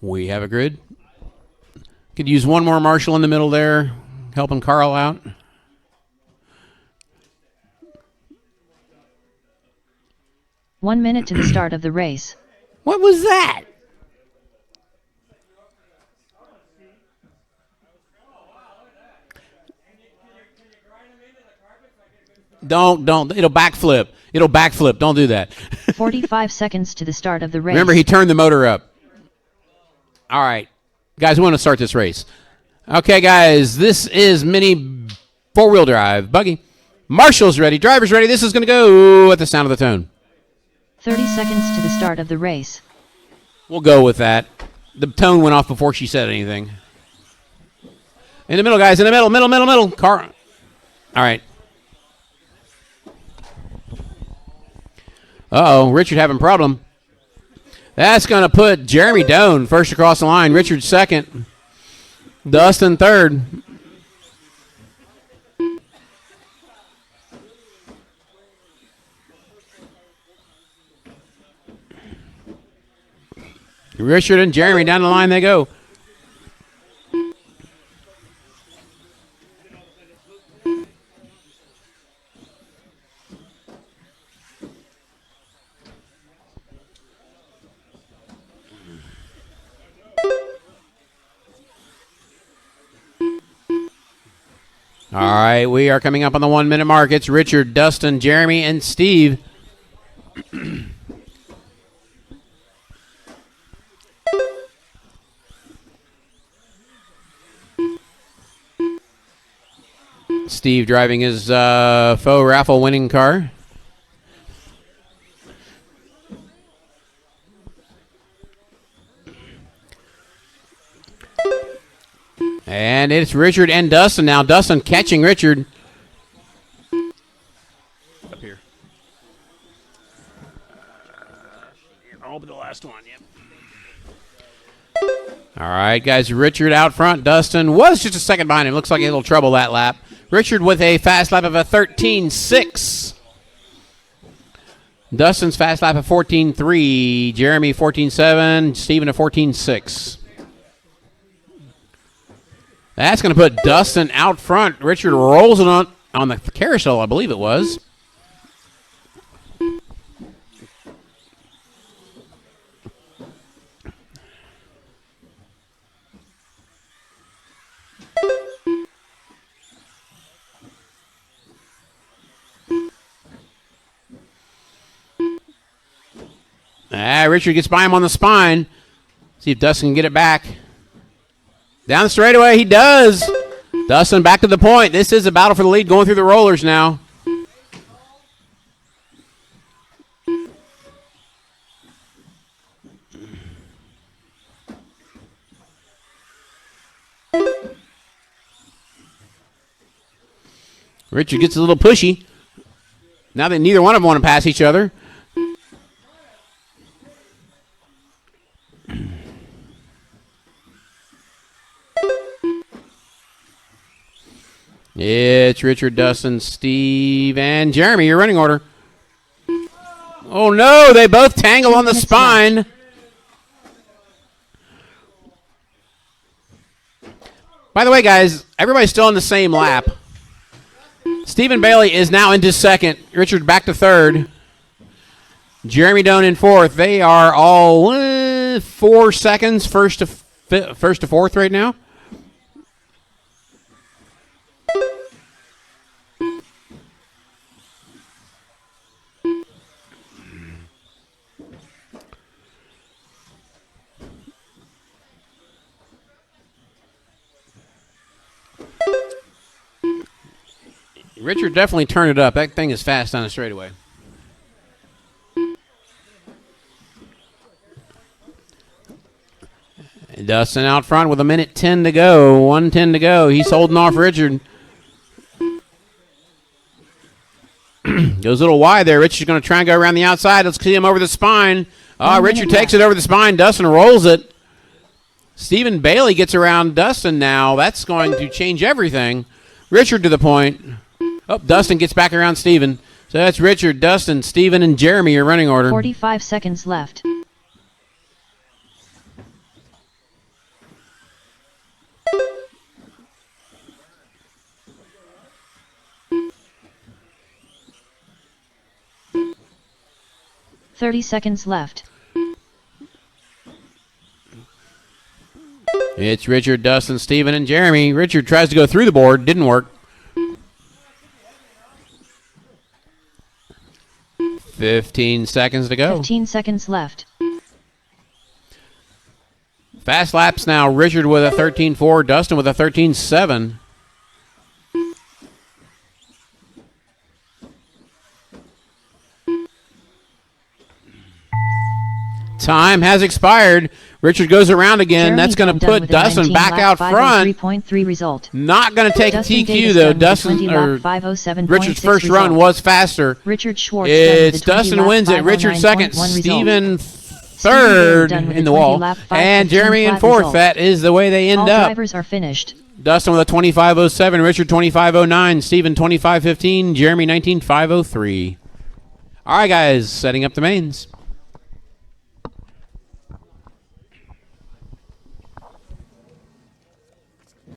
We have a grid. Could use one more marshal in the middle there, helping Carl out. One minute to the start of the race. What was that? Don't. It'll backflip. Don't do that. 45 seconds to the start of the race. Remember, he turned the motor up. All right. Guys, we want to start this race. Okay, guys, this is mini four-wheel drive. Buggy. Marshall's ready. Driver's ready. This is going to go at the sound of the tone. 30 seconds to the start of the race. We'll go with that. The tone went off before she said anything. In the middle, guys. In the middle. Car. All right. Uh-oh, Richard having a problem. That's going to put Jeremy Doan first across the line. Richard second. Dustin third. Richard and Jeremy down the line they go. All right, we are coming up on the 1 minute mark. It's Richard, Dustin, Jeremy, and Steve. Steve driving his faux raffle winning car. And it's Richard and Dustin now. Dustin catching Richard. Up here. All but the last one, yep. All right, guys. Richard out front. Dustin was just a second behind him. Looks like he had a little trouble that lap. Richard with a fast lap of a 13.6. Dustin's fast lap of 14.3. Jeremy 14.7. Steven a 14.6. That's going to put Dustin out front. Richard rolls it on the carousel, I believe it was. Richard gets by him on the spine. See if Dustin can get it back. Down the straightaway, he does. Dustin back to the point. This is a battle for the lead going through the rollers now. Richard gets a little pushy. Now that neither one of them want to pass each other. It's Richard, Dustin, Steve, and Jeremy, your running order. Oh, no, they both tangle on the spine. By the way, guys, everybody's still in the same lap. Stephen Bailey is now into second. Richard back to third. Jeremy Doan in fourth. They are all 4 seconds first to fourth right now. Richard definitely turned it up. That thing is fast on the straightaway. Dustin out front with 1:10 to go. 1:10 to go. He's holding off Richard. Goes a little wide there. Richard's going to try and go around the outside. Let's see him over the spine. Richard takes it over the spine. Dustin rolls it. Stephen Bailey gets around Dustin now. That's going to change everything. Richard to the point. Oh, Dustin gets back around Steven. So that's Richard, Dustin, Steven, and Jeremy, your running order. 45 seconds left. 30 seconds left. It's Richard, Dustin, Steven, and Jeremy. Richard tries to go through the board. Didn't work. 15 seconds to go. 15 seconds left. Fast laps now. Richard with a 13.4. Dustin with a 13.7. Time has expired. Richard goes around again. Jeremy That's going to done put with a Dustin 19 back lap out front. 503.3 result. Not going to take a Dustin TQ Davis though. done with a Dustin 20 or lap 507.6 Richard's first result. run was faster. Richard Schwartz done with It's a 20 Dustin lap wins it. Richard second. 509.1 result. Steven Steven third done with in a the 20 wall. lap And 515 Jeremy in flat fourth. result. That is the way they end All up. drivers are finished. Dustin with a 25.07. Richard 25.09. Steven 25.15. Jeremy 19.503. All right, guys. Setting up the mains.